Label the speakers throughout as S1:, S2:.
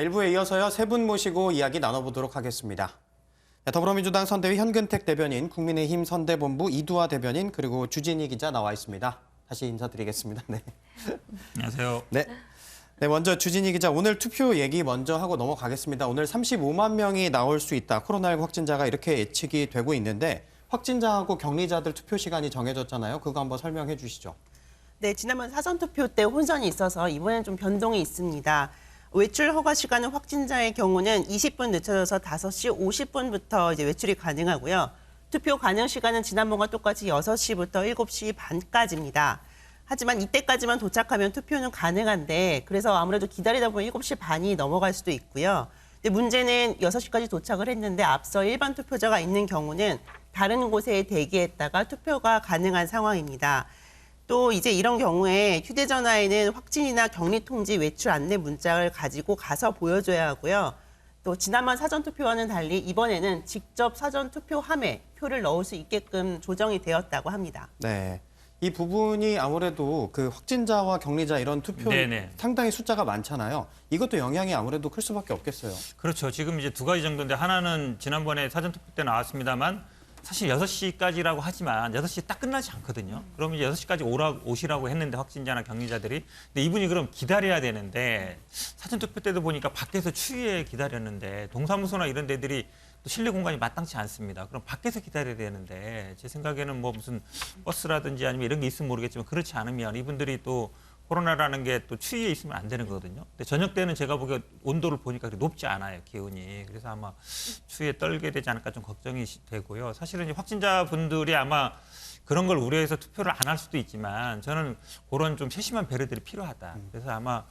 S1: 일부에 이어서요, 세 분 모시고 이야기 나눠보도록 하겠습니다. 더불어민주당 선대위 현근택 대변인, 국민의힘 선대본부 이두화 대변인, 그리고 주진희 기자 나와 있습니다. 다시 인사드리겠습니다. 네.
S2: 안녕하세요.
S1: 네. 네, 먼저 주진희 기자, 오늘 투표 얘기 먼저 하고 넘어가겠습니다. 오늘 35만 명이 나올 수 있다. 코로나19 확진자가 이렇게 예측이 되고 있는데 확진자하고 격리자들 투표 시간이 정해졌잖아요. 그거 한번 설명해 주시죠.
S3: 네, 지난번 사전투표 때 혼선이 있어서 이번엔 좀 변동이 있습니다. 외출 허가 시간은 확진자의 경우는 20분 늦춰져서 5시 50분부터 이제 외출이 가능하고요. 투표 가능 시간은 지난번과 똑같이 6시부터 7시 반까지입니다. 하지만 이때까지만 도착하면 투표는 가능한데 그래서 아무래도 기다리다 보면 7시 반이 넘어갈 수도 있고요. 근데 문제는 6시까지 도착을 했는데 앞서 일반 투표자가 있는 경우는 다른 곳에 대기했다가 투표가 가능한 상황입니다. 또 이제 이런 경우에 휴대전화에는 확진이나 격리 통지 외출 안내 문자를 가지고 가서 보여줘야 하고요. 또 지난번 사전투표와는 달리 이번에는 직접 사전투표함에 표를 넣을 수 있게끔 조정이 되었다고 합니다.
S1: 네. 이 부분이 아무래도 그 확진자와 격리자 이런 투표 상당히 숫자가 많잖아요. 이것도 영향이 아무래도 클 수밖에 없겠어요.
S2: 그렇죠. 지금 이제 두 가지 정도인데 하나는 지난번에 사전투표 때 나왔습니다만 사실 6시까지라고 하지만 6시 딱 끝나지 않거든요. 그럼 이제 6시까지 오시라고 했는데 확진자나 격리자들이. 근데 이분이 그럼 기다려야 되는데 사전투표 때도 보니까 밖에서 추위에 기다렸는데 동사무소나 이런 데들이 또 실내 공간이 마땅치 않습니다. 그럼 밖에서 기다려야 되는데 제 생각에는 뭐 무슨 버스라든지 아니면 이런 게 있으면 모르겠지만 그렇지 않으면 이분들이 또 코로나라는 게 또 추위에 있으면 안 되는 거거든요. 근데 저녁 때는 제가 보기에 온도를 보니까 그렇게 높지 않아요, 기온이. 그래서 아마 추위에 떨게 되지 않을까 좀 걱정이 되고요. 사실은 이제 확진자분들이 아마 그런 걸 우려해서 투표를 안 할 수도 있지만 저는 그런 좀 세심한 배려들이 필요하다. 그래서 아마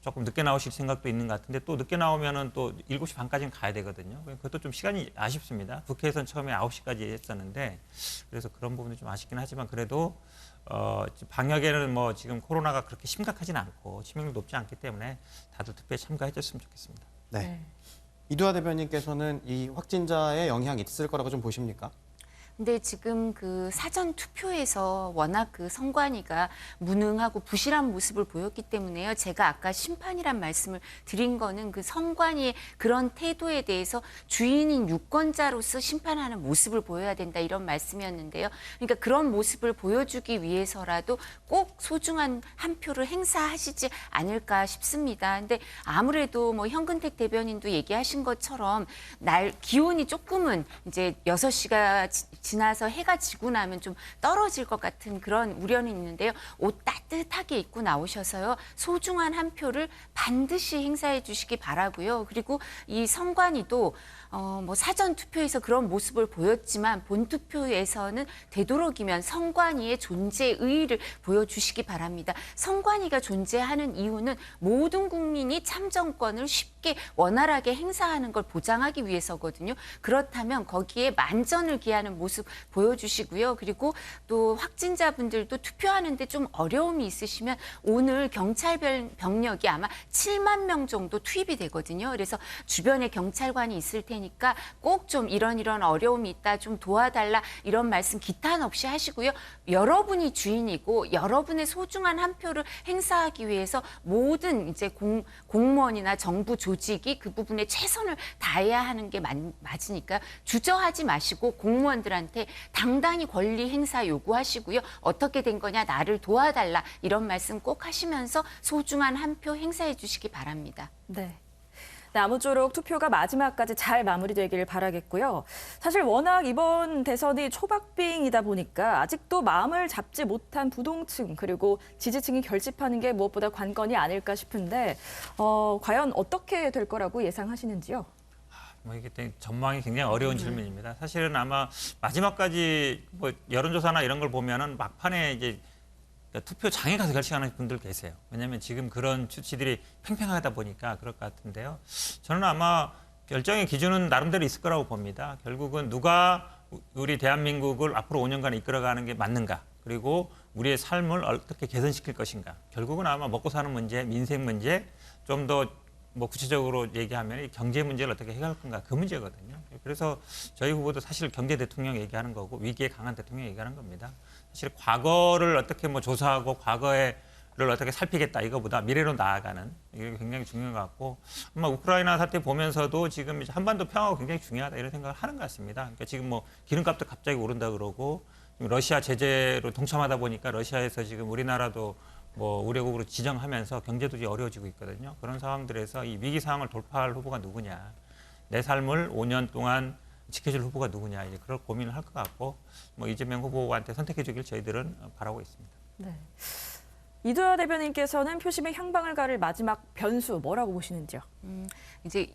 S2: 조금 늦게 나오실 생각도 있는 것 같은데 또 늦게 나오면은 또 7시 반까지는 가야 되거든요. 그것도 좀 시간이 아쉽습니다. 국회에서는 처음에 9시까지 했었는데 그래서 그런 부분이 좀 아쉽긴 하지만 그래도 방역에는 뭐 지금 코로나가 그렇게 심각하진 않고 치명률 높지 않기 때문에 다들 투표에 참가해 줬으면 좋겠습니다.
S1: 네. 이두화 대변인께서는 이 확진자의 영향이 있을 거라고 좀 보십니까?
S4: 근데 지금 그 사전 투표에서 워낙 그 선관위가 무능하고 부실한 모습을 보였기 때문에요. 제가 아까 심판이란 말씀을 드린 거는 그 선관위의 그런 태도에 대해서 주인인 유권자로서 심판하는 모습을 보여야 된다 이런 말씀이었는데요. 그러니까 그런 모습을 보여주기 위해서라도 꼭 소중한 한 표를 행사하시지 않을까 싶습니다. 근데 아무래도 뭐 현근택 대변인도 얘기하신 것처럼 기온이 조금은 이제 6시가 지나서 해가 지고 나면 좀 떨어질 것 같은 그런 우려는 있는데요. 옷 따뜻하게 입고 나오셔서요. 소중한 한 표를 반드시 행사해 주시기 바라고요. 그리고 이 선관위도 뭐 사전 투표에서 그런 모습을 보였지만 본 투표에서는 되도록이면 선관위의 존재 의의를 보여주시기 바랍니다. 선관위가 존재하는 이유는 모든 국민이 참정권을 쉽게 원활하게 행사하는 걸 보장하기 위해서거든요. 그렇다면 거기에 만전을 기하는 모습 보여주시고요. 그리고 또 확진자분들도 투표하는데 좀 어려움이 있으시면 오늘 경찰 병력이 아마 7만 명 정도 투입이 되거든요. 그래서 주변에 경찰관이 있을 테니까 꼭 좀 이런 어려움이 있다 좀 도와달라 이런 말씀 기탄 없이 하시고요. 여러분이 주인이고 여러분의 소중한 한 표를 행사하기 위해서 모든 이제 공무원이나 정부 조직이 그 부분에 최선을 다해야 하는 게 맞으니까 주저하지 마시고 공무원들한테 당당히 권리 행사 요구하시고요. 어떻게 된 거냐 나를 도와달라 이런 말씀 꼭 하시면서 소중한 한 표 행사해 주시기 바랍니다.
S5: 네. 네, 아무쪼록 투표가 마지막까지 잘 마무리되길 바라겠고요. 사실 워낙 이번 대선이 초박빙이다 보니까 아직도 마음을 잡지 못한 부동층 그리고 지지층이 결집하는 게 무엇보다 관건이 아닐까 싶은데 과연 어떻게 될 거라고 예상하시는지요?
S2: 뭐 이게 전망이 굉장히 어려운 질문입니다. 사실은 아마 마지막까지 뭐 여론조사나 이런 걸 보면은 막판에 이제 투표장에 가서 결정하는 분들 계세요. 왜냐하면 지금 그런 수치들이 팽팽하다 보니까 그럴 것 같은데요. 저는 아마 결정의 기준은 나름대로 있을 거라고 봅니다. 결국은 누가 우리 대한민국을 앞으로 5년간 이끌어가는 게 맞는가. 그리고 우리의 삶을 어떻게 개선시킬 것인가. 결국은 아마 먹고 사는 문제, 민생 문제, 좀 더 뭐 구체적으로 얘기하면 이 경제 문제를 어떻게 해결할 건가 그 문제거든요. 그래서 저희 후보도 사실 경제 대통령 얘기하는 거고 위기에 강한 대통령 얘기하는 겁니다. 사실 과거를 어떻게 뭐 조사하고 과거에 어떻게 살피겠다 이거보다 미래로 나아가는 이게 굉장히 중요한 것 같고 아마 우크라이나 사태 보면서도 지금 이제 한반도 평화가 굉장히 중요하다 이런 생각을 하는 것 같습니다. 그러니까 지금 뭐 기름값도 갑자기 오른다 그러고 러시아 제재로 동참하다 보니까 러시아에서 지금 우리나라도 뭐 우려국으로 지정하면서 경제도 이제 어려워지고 있거든요. 그런 상황들에서 이 위기 상황을 돌파할 후보가 누구냐, 내 삶을 5년 동안 지켜줄 후보가 누구냐 이제 그런 고민을 할 것 같고 뭐 이재명 후보한테 선택해주길 저희들은 바라고 있습니다.
S5: 네. 이도하 대변인께서는 표심의 향방을 가를 마지막 변수 뭐라고 보시는지요?
S4: 이제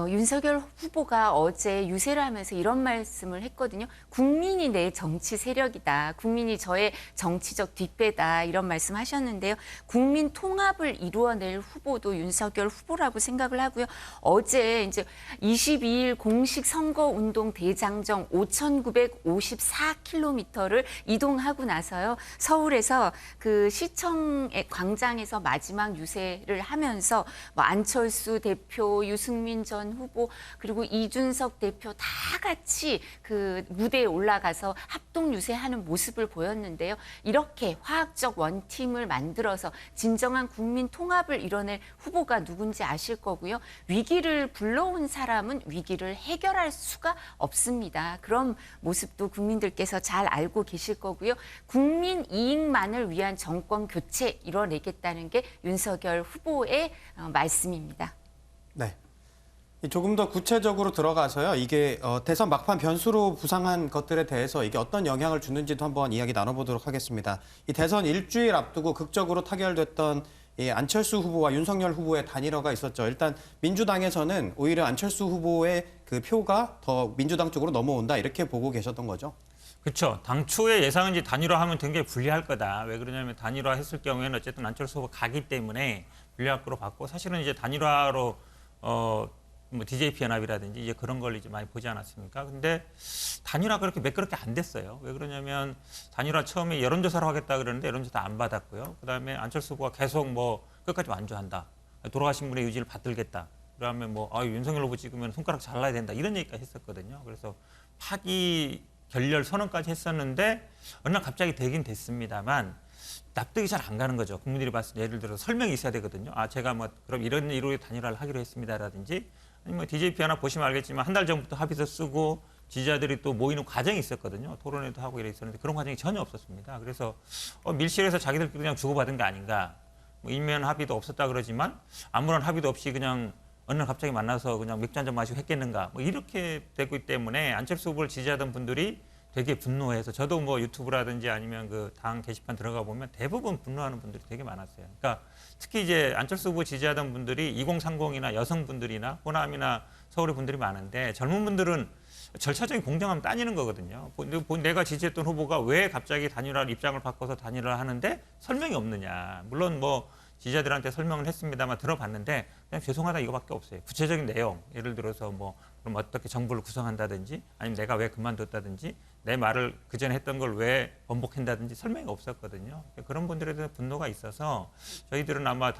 S4: 윤석열 후보가 어제 유세를 하면서 이런 말씀을 했거든요. 국민이 내 정치 세력이다. 국민이 저의 정치적 뒷배다. 이런 말씀하셨는데요. 국민 통합을 이루어낼 후보도 윤석열 후보라고 생각을 하고요. 어제 이제 22일 공식 선거운동 대장정 5,954km를 이동하고 나서요. 서울에서 그 시청의 광장에서 마지막 유세를 하면서 뭐 안철수 대표, 유승민 전 후보 그리고 이준석 대표 다 같이 그 무대에 올라가서 합동 유세하는 모습을 보였는데요. 이렇게 화학적 원팀을 만들어서 진정한 국민 통합을 이뤄낼 후보가 누군지 아실 거고요. 위기를 불러온 사람은 위기를 해결할 수가 없습니다. 그런 모습도 국민들께서 잘 알고 계실 거고요. 국민 이익만을 위한 정권 교체 이뤄내겠다는 게 윤석열 후보의 말씀입니다.
S1: 네. 조금 더 구체적으로 들어가서요. 이게 대선 막판 변수로 부상한 것들에 대해서 이게 어떤 영향을 주는지도 한번 이야기 나눠보도록 하겠습니다. 이 대선 일주일 앞두고 극적으로 타결됐던 이 안철수 후보와 윤석열 후보의 단일화가 있었죠. 일단 민주당에서는 오히려 안철수 후보의 그 표가 더 민주당 쪽으로 넘어온다 이렇게 보고 계셨던 거죠.
S2: 그렇죠. 당초의 예상은 이제 단일화하면 굉장히 불리할 거다. 왜 그러냐면 단일화했을 경우에는 어쨌든 안철수 후보가 가기 때문에 불리할 거로 봤고 사실은 이제 단일화로 뭐 DJP 연합이라든지 이제 그런 걸 이제 많이 보지 않았습니까? 근데 단일화 그렇게 매끄럽게 안 됐어요. 왜 그러냐면 단일화 처음에 여론조사를 하겠다 그러는데 여론조사 안 받았고요. 그다음에 안철수 후보가 계속 뭐 끝까지 완주한다. 돌아가신 분의 유지를 받들겠다. 그다음에 뭐 윤석열 후보 찍으면 손가락 잘라야 된다. 이런 얘기까지 했었거든요. 그래서 파기 결렬 선언까지 했었는데 어느 날 갑자기 되긴 됐습니다만 납득이 잘 안 가는 거죠. 국민들이 봤을 때 예를 들어서 설명이 있어야 되거든요. 제가 뭐 그럼 이런 이유로 단일화를 하기로 했습니다라든지 아니 뭐 DJP 하나 보시면 알겠지만 한 달 전부터 합의서 쓰고 지지자들이 또 모이는 과정이 있었거든요. 토론회도 하고 이랬었는데 그런 과정이 전혀 없었습니다. 그래서 밀실에서 자기들끼리 그냥 주고받은 게 아닌가. 뭐 인면 합의도 없었다 그러지만 아무런 합의도 없이 그냥 어느 날 갑자기 만나서 그냥 맥주 한잔 마시고 했겠는가. 뭐 이렇게 되고 있기 때문에 안철수 후보를 지지하던 분들이 되게 분노해서 저도 뭐 유튜브라든지 아니면 그 당 게시판 들어가 보면 대부분 분노하는 분들이 되게 많았어요. 그러니까 특히 이제 안철수 후보 지지하던 분들이 2030이나 여성분들이나 호남이나 서울의 분들이 많은데 젊은 분들은 절차적인 공정함 따지는 거거든요. 내가 지지했던 후보가 왜 갑자기 단일화를 입장을 바꿔서 단일화를 하는데 설명이 없느냐. 물론 뭐 지지자들한테 설명을 했습니다만 들어봤는데 그냥 죄송하다 이거밖에 없어요. 구체적인 내용, 예를 들어서 뭐 그럼 어떻게 정부를 구성한다든지 아니면 내가 왜 그만뒀다든지 내 말을 그전에 했던 걸 왜 번복한다든지 설명이 없었거든요. 그런 분들에 대한 분노가 있어서 저희들은 아마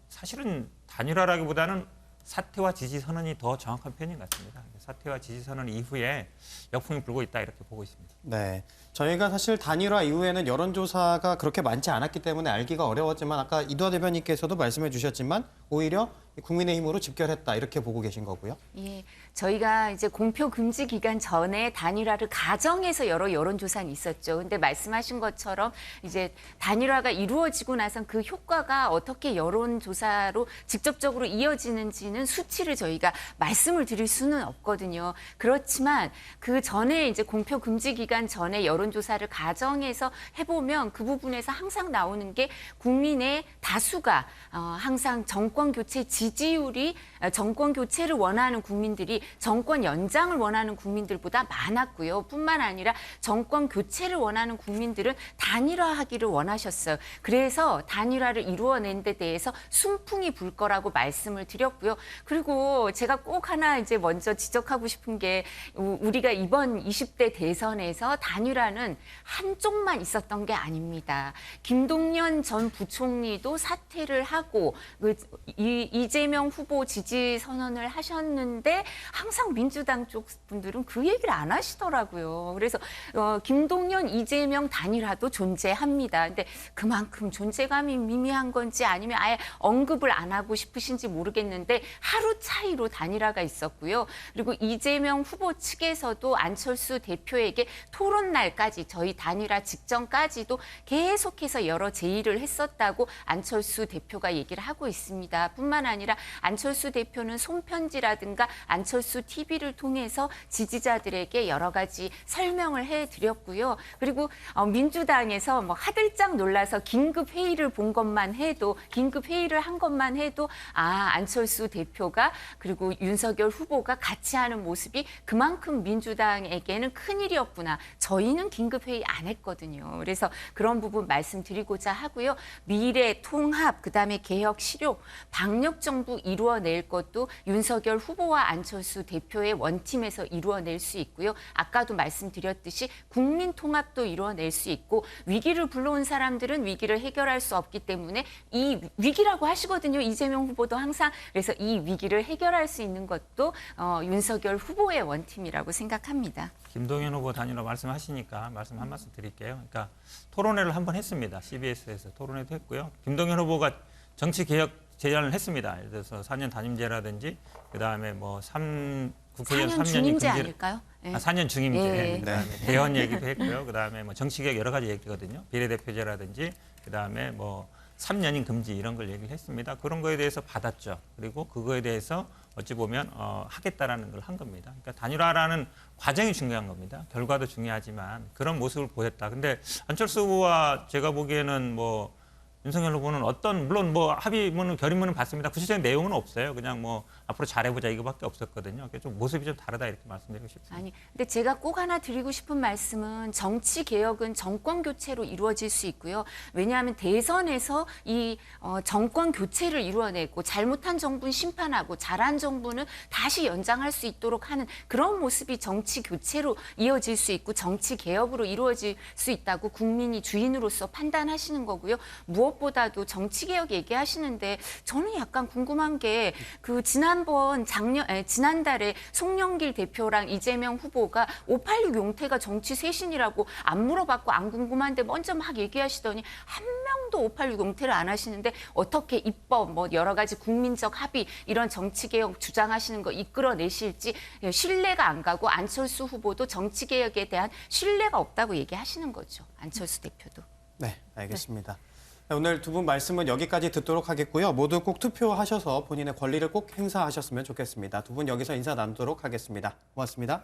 S2: 사실은 단일화라기보다는 사퇴와 지지 선언이 더 정확한 표현인 것 같습니다. 사퇴와 지지 선언 이후에 역풍이 불고 있다 이렇게 보고 있습니다.
S1: 네, 저희가 사실 단일화 이후에는 여론조사가 그렇게 많지 않았기 때문에 알기가 어려웠지만 아까 이도하 대변인께서도 말씀해 주셨지만 오히려 국민의힘으로 집결했다 이렇게 보고 계신 거고요.
S4: 예, 저희가 이제 공표 금지 기간 전에 단일화를 가정해서 여러 여론조사는 있었죠. 근데 말씀하신 것처럼 이제 단일화가 이루어지고 나선 그 효과가 어떻게 여론조사로 직접적으로 이어지는지는 수치를 저희가 말씀을 드릴 수는 없거든요. 그렇지만 그 전에 이제 공표 금지 기간 전에 여론조사를 가정해서 해보면 그 부분에서 항상 나오는 게 국민의 다수가 항상 정권 교체 지지율이 정권 교체를 원하는 국민들이 정권 연장을 원하는 국민들보다 많았고요. 뿐만 아니라 정권 교체를 원하는 국민들은 단일화하기를 원하셨어요. 그래서 단일화를 이루어낸 데 대해서 순풍이 불 거라고 말씀을 드렸고요. 그리고 제가 꼭 하나 이제 먼저 지적하고 싶은 게 우리가 이번 20대 대선에서 단일화는 한쪽만 있었던 게 아닙니다. 김동연 전 부총리도 사퇴를 하고 이 이재명 후보 지지 선언을 하셨는데 항상 민주당 쪽 분들은 그 얘기를 안 하시더라고요. 그래서 김동연, 이재명 단일화도 존재합니다. 근데 그만큼 존재감이 미미한 건지 아니면 아예 언급을 안 하고 싶으신지 모르겠는데 하루 차이로 단일화가 있었고요. 그리고 이재명 후보 측에서도 안철수 대표에게 토론 날까지 저희 단일화 직전까지도 계속해서 여러 제의를 했었다고 안철수 대표가 얘기를 하고 있습니다. 뿐만 아니라 안철수 대표는 손편지라든가 안철수 TV를 통해서 지지자들에게 여러 가지 설명을 해드렸고요. 그리고 민주당에서 뭐 하들짝 놀라서 긴급 회의를 본 것만 해도 긴급 회의를 한 것만 해도 안철수 대표가 그리고 윤석열 후보가 같이 하는 모습이 그만큼 민주당에게는 큰일이었구나. 저희는 긴급 회의 안 했거든요. 그래서 그런 부분 말씀드리고자 하고요. 미래 통합, 그다음에 개혁 실효, 방역 정부 이루어낼 것도 윤석열 후보와 안철수 대표의 원팀에서 이루어낼 수 있고요. 아까도 말씀드렸듯이 국민 통합도 이루어낼 수 있고 위기를 불러온 사람들은 위기를 해결할 수 없기 때문에 이 위기라고 하시거든요. 이재명 후보도 항상. 그래서 이 위기를 해결할 수 있는 것도 윤석열 후보의 원팀이라고 생각합니다.
S2: 김동연 후보 단일화 말씀하시니까 말씀 한 말씀 드릴게요. 그러니까 토론회를 한번 했습니다. CBS에서 토론회도 했고요. 김동연 후보가 정치 개혁 제안을 했습니다. 예를 들어서 4년 단임제라든지 그다음에 뭐 국회의원
S4: 4년
S2: 3년이
S4: 중임제
S2: 금지
S4: 아닐까요? 네.
S2: 4년 중임제.
S4: 예.
S2: 그다음에 대헌 얘기도 했고요. 그다음에 뭐 정치개혁 여러 가지 얘기거든요. 비례대표제라든지 그다음에 뭐 3년인 금지 이런 걸 얘기를 했습니다. 그런 거에 대해서 받았죠. 그리고 그거에 대해서 어찌 보면 하겠다라는 걸 한 겁니다. 그러니까 단일화라는 과정이 중요한 겁니다. 결과도 중요하지만 그런 모습을 보였다. 근데 안철수 후보와 제가 보기에는 뭐 윤석열 후보는 물론 뭐 합의문은 결의문은 봤습니다. 구체적인 내용은 없어요. 그냥 뭐 앞으로 잘해보자 이거밖에 없었거든요. 그래서 좀 모습이 좀 다르다 이렇게 말씀드리고 싶습니다.
S4: 아니, 근데 제가 꼭 하나 드리고 싶은 말씀은 정치 개혁은 정권 교체로 이루어질 수 있고요. 왜냐하면 대선에서 이 정권 교체를 이루어내고 잘못한 정부는 심판하고 잘한 정부는 다시 연장할 수 있도록 하는 그런 모습이 정치 교체로 이어질 수 있고 정치 개혁으로 이루어질 수 있다고 국민이 주인으로서 판단하시는 거고요. 무엇보다도 정치 개혁 얘기하시는데 저는 약간 궁금한 게 그 지난달에 송영길 대표랑 이재명 후보가 586 용태가 정치 쇄신이라고 안 물어봤고 안 궁금한데 먼저 막 얘기하시더니 한 명도 586 용태를 안 하시는데 어떻게 입법 뭐 여러 가지 국민적 합의 이런 정치 개혁 주장하시는 거 이끌어내실지 신뢰가 안 가고 안철수 후보도 정치 개혁에 대한 신뢰가 없다고 얘기하시는 거죠. 안철수 대표도.
S1: 네, 알겠습니다. 오늘 두 분 말씀은 여기까지 듣도록 하겠고요. 모두 꼭 투표하셔서 본인의 권리를 꼭 행사하셨으면 좋겠습니다. 두 분 여기서 인사 나누도록 하겠습니다. 고맙습니다.